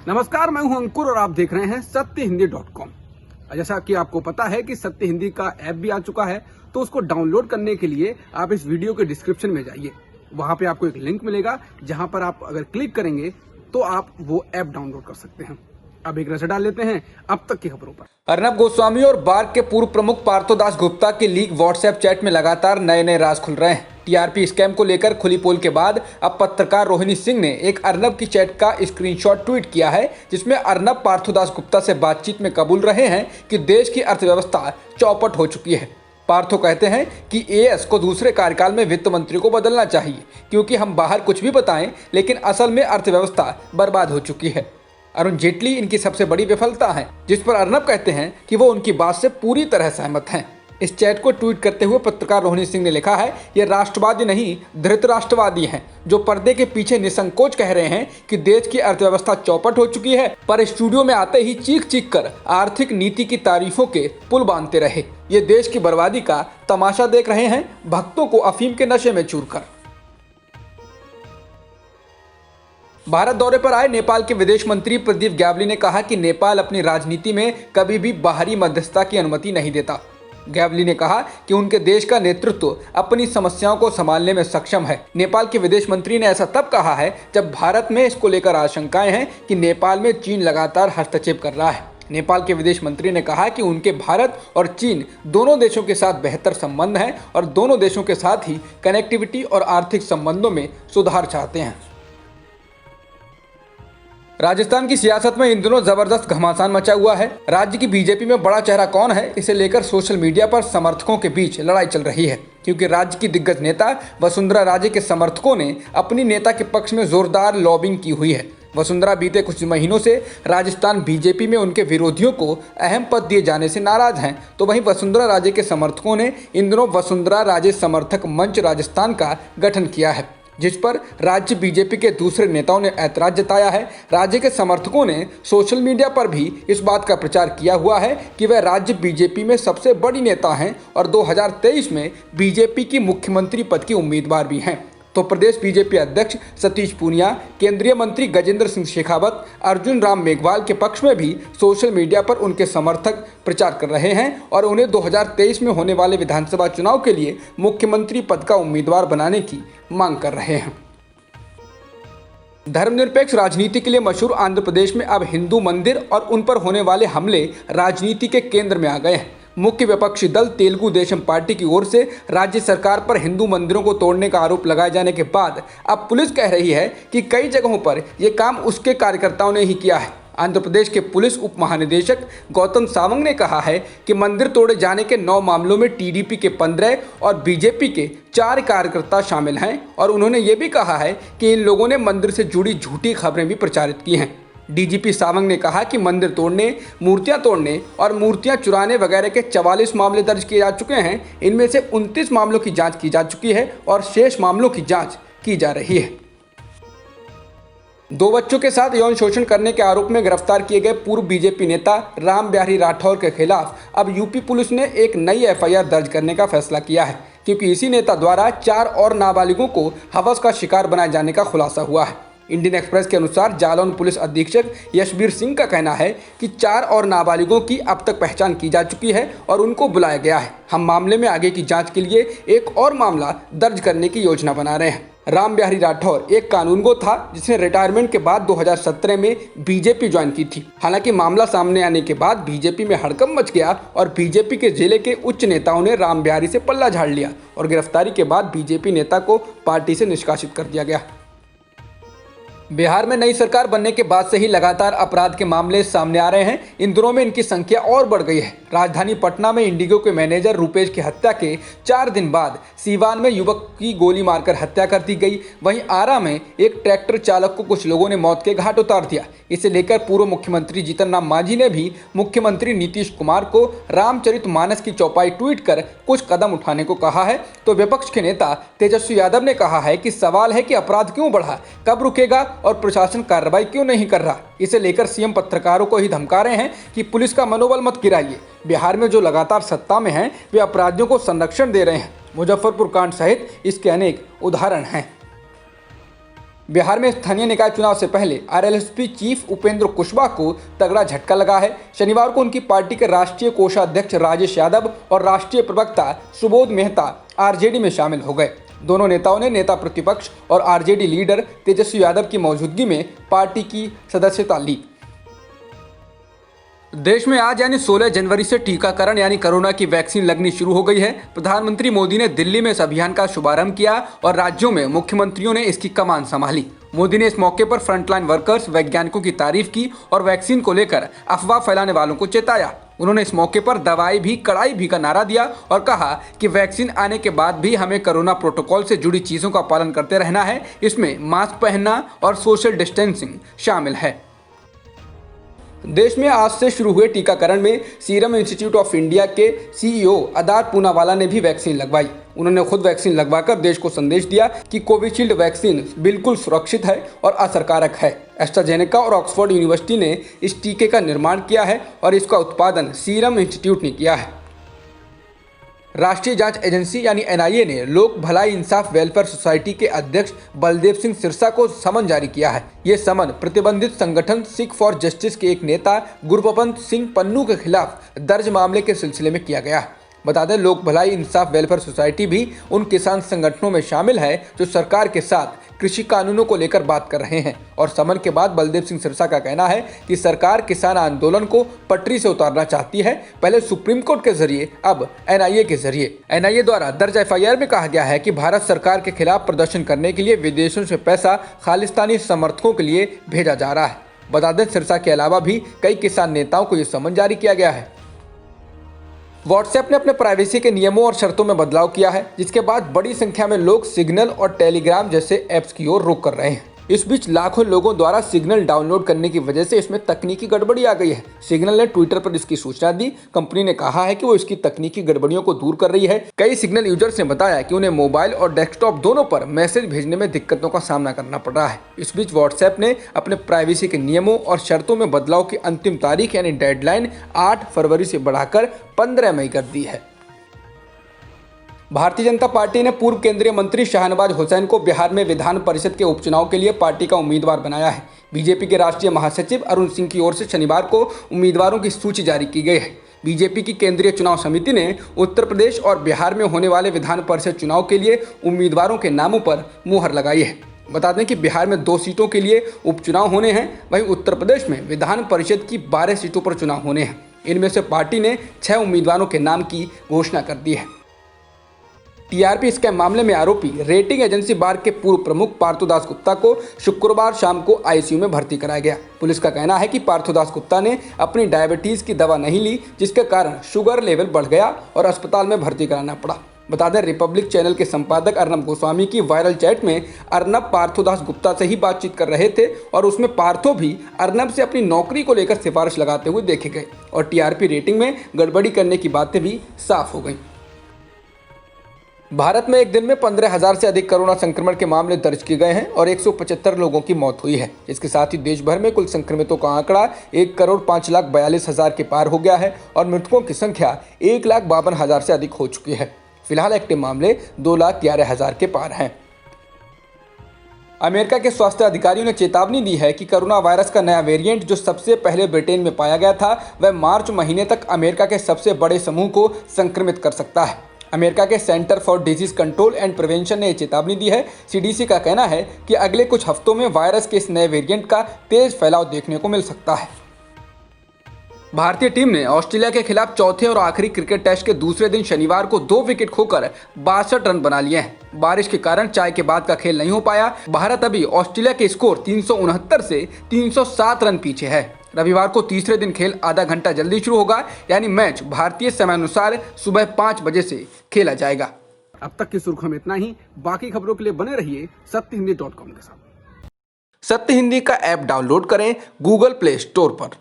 नमस्कार, मैं हूं अंकुर और आप देख रहे हैं सत्यहिंदी.com। जैसा कि आपको पता है कि सत्य हिंदी का ऐप भी आ चुका है, तो उसको डाउनलोड करने के लिए आप इस वीडियो के डिस्क्रिप्शन में जाइए। वहां पे आपको एक लिंक मिलेगा, जहां पर आप अगर क्लिक करेंगे तो आप वो ऐप डाउनलोड कर सकते हैं। अब एक नजर डाल लेते हैं अब तक की खबरों पर। अर्नब गोस्वामी और बार्क के पूर्व प्रमुख पार्थोदास गुप्ता के लीक व्हाट्सएप चैट में लगातार नए राज खुल रहे हैं। टीआरपी स्कैम को लेकर खुली पोल के बाद अब पत्रकार रोहिणी सिंह ने एक अर्नब की चैट का स्क्रीनशॉट ट्वीट किया है, जिसमें अर्नब पार्थोदास गुप्ता से बातचीत में कबूल रहे हैं कि देश की अर्थव्यवस्था चौपट हो चुकी है। पार्थो कहते हैं कि एएस को दूसरे कार्यकाल में वित्त मंत्री को बदलना चाहिए, क्योंकि हम बाहर कुछ भी बताएं लेकिन असल में अर्थव्यवस्था बर्बाद हो चुकी है। अरुण जेटली इनकी सबसे बड़ी विफलता है, जिस पर अर्नब कहते हैं कि वो उनकी बात से पूरी तरह सहमत हैं। इस चैट को ट्वीट करते हुए पत्रकार रोहिणी सिंह ने लिखा है, ये राष्ट्रवादी नहीं धृतराष्ट्रवादी हैं, जो पर्दे के पीछे निसंकोच कह रहे हैं कि देश की अर्थव्यवस्था चौपट हो चुकी है, पर स्टूडियो में आते ही चीख चीख कर आर्थिक नीति की तारीफों के पुल बांधते रहे। ये देश की बर्बादी का तमाशा देख रहे हैं, भक्तों को अफीम के नशे में चूर कर। भारत दौरे पर आए नेपाल के विदेश मंत्री प्रदीप ग्यावली ने कहा कि नेपाल अपनी राजनीति में कभी भी बाहरी मध्यस्थता की अनुमति नहीं देता। ग्यावली ने कहा कि उनके देश का नेतृत्व अपनी समस्याओं को संभालने में सक्षम है। नेपाल के विदेश मंत्री ने ऐसा तब कहा है जब भारत में इसको लेकर आशंकाएं हैं कि नेपाल में चीन लगातार हस्तक्षेप कर रहा है। नेपाल के विदेश मंत्री ने कहा कि उनके भारत और चीन दोनों देशों के साथ बेहतर संबंध हैं और दोनों देशों के साथ ही कनेक्टिविटी और आर्थिक संबंधों में सुधार चाहते हैं। राजस्थान की सियासत में इन दिनों जबरदस्त घमासान मचा हुआ है। राज्य की बीजेपी में बड़ा चेहरा कौन है, इसे लेकर सोशल मीडिया पर समर्थकों के बीच लड़ाई चल रही है, क्योंकि राज्य की दिग्गज नेता वसुंधरा राजे के समर्थकों ने अपनी नेता के पक्ष में जोरदार लॉबिंग की हुई है। वसुंधरा बीते कुछ महीनों से राजस्थान बीजेपी में उनके विरोधियों को अहम पद दिए जाने से नाराज हैं, तो वहीं वसुंधरा राजे के समर्थकों ने इन दिनों वसुंधरा राजे समर्थक मंच राजस्थान का गठन किया है, जिस पर राज्य बीजेपी के दूसरे नेताओं ने ऐतराज जताया है। राज्य के समर्थकों ने सोशल मीडिया पर भी इस बात का प्रचार किया हुआ है कि वह राज्य बीजेपी में सबसे बड़ी नेता हैं और 2023 में बीजेपी की मुख्यमंत्री पद की उम्मीदवार भी हैं। तो प्रदेश बीजेपी अध्यक्ष सतीश पूनिया, केंद्रीय मंत्री गजेंद्र सिंह शेखावत, अर्जुन राम मेघवाल के पक्ष में भी सोशल मीडिया पर उनके समर्थक प्रचार कर रहे हैं और उन्हें 2023 में होने वाले विधानसभा चुनाव के लिए मुख्यमंत्री पद का उम्मीदवार बनाने की मांग कर रहे हैं। धर्मनिरपेक्ष राजनीति के लिए मशहूर आंध्र प्रदेश में अब हिंदू मंदिर और उन पर होने वाले हमले राजनीति के केंद्र में आ गए हैं। मुख्य विपक्षी दल तेलुगु देशम पार्टी की ओर से राज्य सरकार पर हिंदू मंदिरों को तोड़ने का आरोप लगाए जाने के बाद अब पुलिस कह रही है कि कई जगहों पर यह काम उसके कार्यकर्ताओं ने ही किया है। आंध्र प्रदेश के पुलिस उप महानिदेशक गौतम सावंग ने कहा है कि मंदिर तोड़े जाने के 9 मामलों में टीडीपी के 15 और बीजेपी के 4 कार्यकर्ता शामिल हैं और उन्होंने ये भी कहा है कि इन लोगों ने मंदिर से जुड़ी झूठी खबरें भी प्रचारित की हैं। डीजीपी सावंग ने कहा कि मंदिर तोड़ने, मूर्तियां तोड़ने और मूर्तियां चुराने वगैरह के 44 मामले दर्ज किए जा चुके हैं। इनमें से 29 मामलों की जांच की जा चुकी है और शेष मामलों की जांच की जा रही है। 2 बच्चों के साथ यौन शोषण करने के आरोप में गिरफ्तार किए गए पूर्व बीजेपी नेता राम बिहारी राठौर के खिलाफ अब यूपी पुलिस ने एक नई एफआईआर दर्ज करने का फैसला किया है, क्योंकि इसी नेता द्वारा 4 और नाबालिगों को हवस का शिकार बनाए जाने का खुलासा हुआ है। इंडियन एक्सप्रेस के अनुसार जालौन पुलिस अधीक्षक यशबीर सिंह का कहना है कि 4 और नाबालिगों की अब तक पहचान की जा चुकी है और उनको बुलाया गया है। हम मामले में आगे की जांच के लिए एक और मामला दर्ज करने की योजना बना रहे हैं। राम बिहारी राठौर एक कानूनगो था जिसने रिटायरमेंट के बाद 2017 में बीजेपी ज्वाइन की थी। हालांकि मामला सामने आने के बाद बीजेपी में हड़कंप मच गया और बीजेपी के जिले के उच्च नेताओं ने राम बिहारी से पल्ला झाड़ लिया और गिरफ्तारी के बाद बीजेपी नेता को पार्टी से निष्कासित कर दिया गया। बिहार में नई सरकार बनने के बाद से ही लगातार अपराध के मामले सामने आ रहे हैं। इन दिनों में इनकी संख्या और बढ़ गई है। राजधानी पटना में इंडिगो के मैनेजर रुपेश की हत्या के 4 दिन बाद सीवान में युवक की गोली मारकर हत्या कर दी गई। वहीं आरा में एक ट्रैक्टर चालक को कुछ लोगों ने मौत के घाट उतार दिया। इसे लेकर पूर्व मुख्यमंत्री जीतन राम मांझी ने भी मुख्यमंत्री नीतीश कुमार को रामचरितमानस की चौपाई ट्वीट कर कुछ कदम उठाने को कहा है। तो विपक्ष के नेता तेजस्वी यादव ने कहा है कि सवाल है कि अपराध क्यों बढ़ा, कब रुकेगा और प्रशासन कार्रवाई क्यों नहीं कर रहा। इसे लेकर सीएम पत्रकारों को ही धमका रहे हैं कि पुलिस का मनोबल मत गिराइए। बिहार में जो लगातार सत्ता में हैं वे अपराधियों को संरक्षण दे रहे हैं। मुजफ्फरपुर कांड सहित इसके अनेक उदाहरण हैं। बिहार में स्थानीय निकाय चुनाव से पहले आरएलएसपी चीफ उपेंद्र कुशवाहा को तगड़ा झटका लगा है। शनिवार को उनकी पार्टी के राष्ट्रीय कोषाध्यक्ष राजेश यादव और राष्ट्रीय प्रवक्ता सुबोध मेहता आरजेडी में शामिल हो गए। दोनों नेताओं ने नेता प्रतिपक्ष और आरजेडी लीडर तेजस्वी यादव की मौजूदगी में पार्टी की सदस्यता ली। देश में आज यानी 16 जनवरी से टीकाकरण यानी कोरोना की वैक्सीन लगनी शुरू हो गई है। प्रधानमंत्री मोदी ने दिल्ली में इस अभियान का शुभारंभ किया और राज्यों में मुख्यमंत्रियों ने इसकी कमान संभाली। मोदी ने इस मौके पर फ्रंटलाइन वर्कर्स, वैज्ञानिकों की तारीफ की और वैक्सीन को लेकर अफवाह फैलाने वालों को चेताया। उन्होंने इस मौके पर दवाई भी कड़ाई भी का नारा दिया और कहा कि वैक्सीन आने के बाद भी हमें कोरोना प्रोटोकॉल से जुड़ी चीजों का पालन करते रहना है। इसमें मास्क पहनना और सोशल डिस्टेंसिंग शामिल है। देश में आज से शुरू हुए टीकाकरण में सीरम इंस्टीट्यूट ऑफ इंडिया के सीईओ अदार पूनावाला ने भी वैक्सीन लगवाई। उन्होंने खुद वैक्सीन लगवाकर देश को संदेश दिया कि कोविशील्ड वैक्सीन बिल्कुल सुरक्षित है और असरकारक है। एस्ट्राजेनेका और ऑक्सफोर्ड यूनिवर्सिटी ने इस टीके का निर्माण किया है और इसका उत्पादन सीरम इंस्टीट्यूट ने किया है। राष्ट्रीय जांच एजेंसी यानी एनआईए ने लोक भलाई इंसाफ वेलफेयर सोसाइटी के अध्यक्ष बलदेव सिंह सिरसा को समन जारी किया है। ये समन प्रतिबंधित संगठन सिख फॉर जस्टिस के एक नेता गुरपवंत सिंह पन्नू के खिलाफ दर्ज मामले के सिलसिले में किया गया है। बता दें, लोक भलाई इंसाफ वेलफेयर सोसाइटी भी उन किसान संगठनों में शामिल है जो सरकार के साथ कृषि कानूनों को लेकर बात कर रहे हैं। और समन के बाद बलदेव सिंह सिरसा का कहना है कि सरकार किसान आंदोलन को पटरी से उतारना चाहती है, पहले सुप्रीम कोर्ट के जरिए, अब एनआईए के जरिए। एनआईए द्वारा दर्ज एफआईआर में कहा गया है कि भारत सरकार के खिलाफ प्रदर्शन करने के लिए विदेशों से पैसा खालिस्तानी समर्थकों के लिए भेजा जा रहा है। बता दें, सिरसा के अलावा भी कई किसान नेताओं को ये समन जारी किया गया है। व्हाट्सएप ने अपने प्राइवेसी के नियमों और शर्तों में बदलाव किया है, जिसके बाद बड़ी संख्या में लोग सिग्नल और टेलीग्राम जैसे ऐप्स की ओर रुख कर रहे हैं। इस बीच लाखों लोगों द्वारा सिग्नल डाउनलोड करने की वजह से इसमें तकनीकी गड़बड़ी आ गई है। सिग्नल ने ट्विटर पर इसकी सूचना दी। कंपनी ने कहा है कि वो इसकी तकनीकी गड़बड़ियों को दूर कर रही है। कई सिग्नल यूजर्स ने बताया कि उन्हें मोबाइल और डेस्कटॉप दोनों पर मैसेज भेजने में दिक्कतों का सामना करना पड़ रहा है। इस बीच व्हाट्सएप ने अपने प्राइवेसी के नियमों और शर्तों में बदलाव की अंतिम तारीख यानी डेडलाइन 8 फरवरी से बढ़ाकर 15 मई कर दी है। भारतीय जनता पार्टी ने पूर्व केंद्रीय मंत्री शाहनवाज हुसैन को बिहार में विधान परिषद के उपचुनाव के लिए पार्टी का उम्मीदवार बनाया है। बीजेपी के राष्ट्रीय महासचिव अरुण सिंह की ओर से शनिवार को उम्मीदवारों की सूची जारी की गई है। बीजेपी की केंद्रीय चुनाव समिति ने उत्तर प्रदेश और बिहार में होने वाले विधान परिषद चुनाव के लिए उम्मीदवारों के नामों पर मुहर लगाई है। बता दें कि बिहार में 2 सीटों के लिए उपचुनाव होने हैं, वहीं उत्तर प्रदेश में विधान परिषद की 12 सीटों पर चुनाव होने हैं। इनमें से पार्टी ने 6 उम्मीदवारों के नाम की घोषणा कर दी है। टीआरपी स्कैम मामले में आरोपी रेटिंग एजेंसी बार के पूर्व प्रमुख पार्थोदास गुप्ता को शुक्रवार शाम को आईसीयू में भर्ती कराया गया। पुलिस का कहना है कि पार्थोदास गुप्ता ने अपनी डायबिटीज की दवा नहीं ली, जिसके कारण शुगर लेवल बढ़ गया और अस्पताल में भर्ती कराना पड़ा। बता दें, रिपब्लिक चैनल के संपादक अर्नब गोस्वामी की वायरल चैट में अर्नब पार्थोदास गुप्ता से ही बातचीत कर रहे थे और उसमें पार्थो भी अर्नब से अपनी नौकरी को लेकर सिफारिश लगाते हुए देखे गए और टीआरपी रेटिंग में गड़बड़ी करने की बातें भी साफ हो गई। भारत में एक दिन में 15,000 से अधिक कोरोना संक्रमण के मामले दर्ज किए गए हैं और 175 लोगों की मौत हुई है। इसके साथ ही देश भर में कुल संक्रमितों का आंकड़ा 1,05,42,000 के पार हो गया है और मृतकों की संख्या 1,52,000 से अधिक हो चुकी है। फिलहाल एक्टिव मामले 2,11,000 के पार हैं। अमेरिका के स्वास्थ्य अधिकारियों ने चेतावनी दी है कि कोरोना वायरस का नया वेरिएंट जो सबसे पहले ब्रिटेन में पाया गया था, वह मार्च महीने तक अमेरिका के सबसे बड़े समूह को संक्रमित कर सकता है। अमेरिका के centre for disease control and prevention ने चेतावनी दी है। सीडीसी का कहना है कि अगले कुछ हफ्तों में वायरस के इस नए वेरिएंट का तेज फैलाव देखने को मिल सकता है। भारतीय टीम ने ऑस्ट्रेलिया के खिलाफ चौथे और आखिरी क्रिकेट टेस्ट के दूसरे दिन शनिवार को 2 विकेट खोकर 62 रन बना लिए हैं। बारिश के कारण चाय के बाद का खेल नहीं हो पाया। भारत अभी ऑस्ट्रेलिया के स्कोर 369 से 307 रन पीछे है। रविवार को तीसरे दिन खेल आधा घंटा जल्दी शुरू होगा, यानी मैच भारतीय समयानुसार सुबह 5 बजे से खेला जाएगा। अब तक की सुर्खियों में इतना ही। बाकी खबरों के लिए बने रहिए सत्यहिंदी.com के साथ। सत्य हिंदी का ऐप डाउनलोड करें गूगल प्ले स्टोर पर।